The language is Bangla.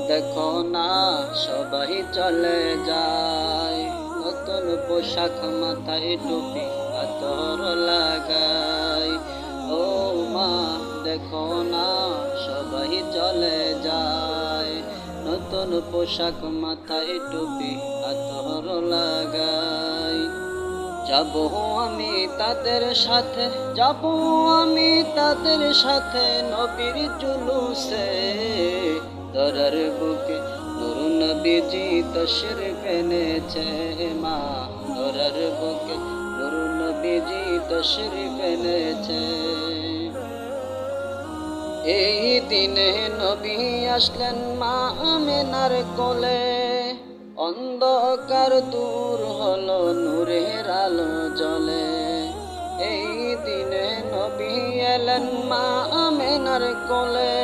দেখো না সবাই চলে যায়, নতুন পোশাক মাথায় টুপি আতর লাগায়। ও মা দেখো না সবাই চলে যায়, নতুন পোশাক মাথায় টুপি আতর লাগায়। যাবো আমি তাদের সাথে, যাবো আমি তাদের সাথে নবীর জুলুসে, ধরার বুকে নূর নবীজি তশরিফ এনেছে মা, ধরার বুকে নূর নবীজি তশরিফ এনেছে। এই দিনে নবী আসলেন মা আমেনার কোলে, অন্ধকার দূর হলো নূরের আলো জ্বলে। এই দিনে নবী এলেন মা আমেনার কোলে,